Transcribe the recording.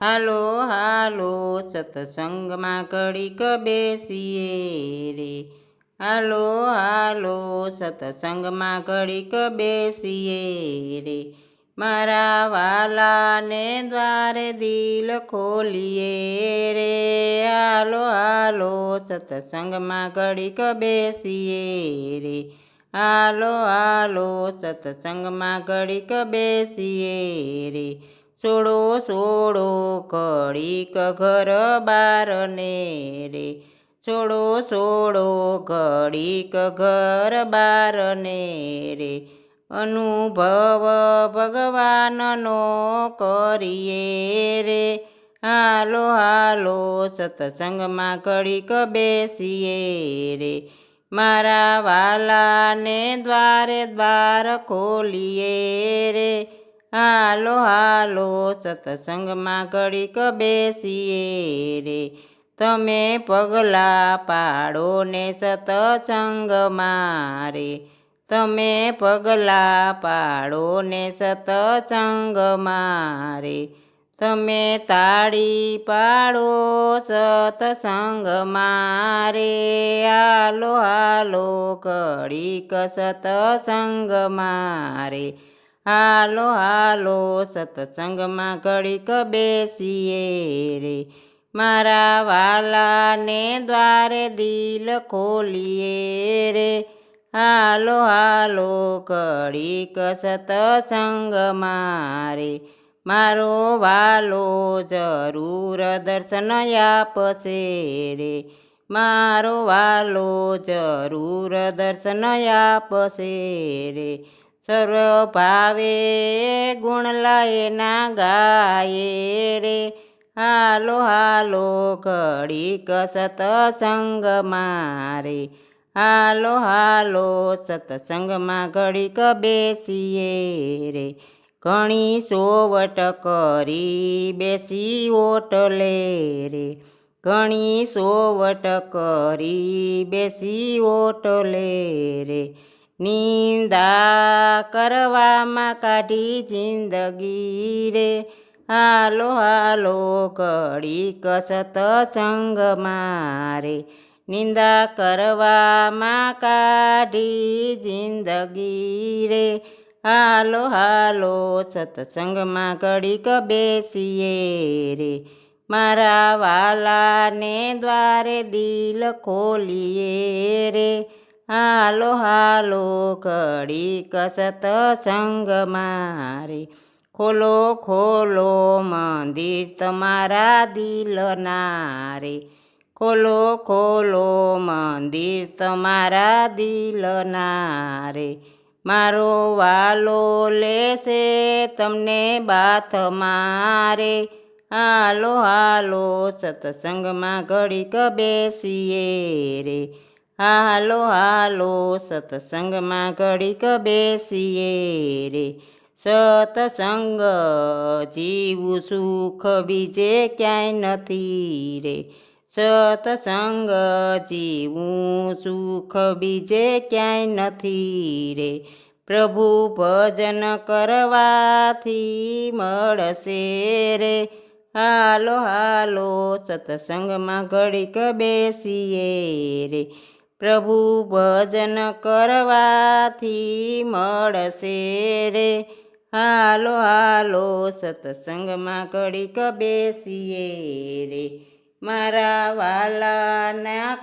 હાલો હાલો સત્સંગમાં ઘડીક બેસીએ રે. હાલો હાલો સત્સંગમાં ઘડીક બેસીએ રે. મારા વાલાને દ્વારે દિલ ખોલીએ રે. હાલો હાલો સત્સંગમાં ઘડીક બેસીએ રે. હાલો હાલો સત્સંગમાં ઘડીક બેસીએ રે. સોડો સોડો ઘડીક ઘર બારને રે. સોડો સોડો ઘડીક ઘર બારને રે. અનુભવ ભગવાનનો કરીએ રે. હાલો હાલો સત્સંગમાં ઘડીક બેસીએ રે. મારા વાલાને દ્વારે દ્વાર ખોલીએ રે. હાલો હાલો સત્સંગમાં ઘડીક બેસીએ રે. તમે પગલાં પાડો ને સત્સંગમાં રે. તમે પગલાં પાડો ને સત્સંગમાં રે. તમે તાળી પાડો સત્સંગમાં રે. હાલો હાલો ઘડીક સત્સંગમાં રે. હાલો હાલો સત્સંગમાં ઘડીક બેસીએ રે. મારા વાલાને દ્વારે દિલ ખોલીએ રે. હાલો હાલો ઘડીક સત્સંગમાં રે. મારો વાલો જરૂર દર્શન આપશે રે. મારો વાલો જરૂર દર્શન આપશે રે. સર્વ ભાવે ગુણ લયના ગાયે રે. હાલો હાલો ઘડીક સત્સંગમાં રે. હાલો હાલો સત્સંગમાં ઘડીક બેસીએ રે. ઘણી સોવટ કરી બેસી ઓટલે રે. ઘણી સોવટ કરી બેસી ઓટલે રે. નિંદા કરવામાં કાઢી જિંદગી રે. હાલો હાલો ઘડીક સત્સંગમાં રે. નિંદા કરવામાં કાઢી જિંદગી રે. હાલો હાલો સત્સંગમાં ઘડીક બેસીએ રે. મારા વાલાને દ્વારે દિલ ખોલીએ રે. હાલો હાલો ઘડીક સત્સંગમાં રે. ખોલો ખોલો મંદિર તમારા દિલના રે. ખોલો ખોલો મંદિર તમારા દિલના રે. મારો વાલો લેશે તમને બાથમાં રે. હાલો હાલો સત્સંગમાં ઘડીક બેસીએ રે. હાલો હાલો સત્સંગમાં ઘડીક બેસીએ રે. સત્સંગ જીવું સુખ બીજે ક્યાંય નથી રે. સત્સંગ જીવું સુખ બીજે ક્યાંય નથી રે. પ્રભુ ભજન કરવાથી મળશે રે. હાલો હાલો સત્સંગમાં ઘડીક બેસીએ રે. પ્રભુ ભજન કરવાથી મળશે રે. હાલો હાલો સત્સંગમાં ઘડીક બેસીએ રે. મારા વાલાના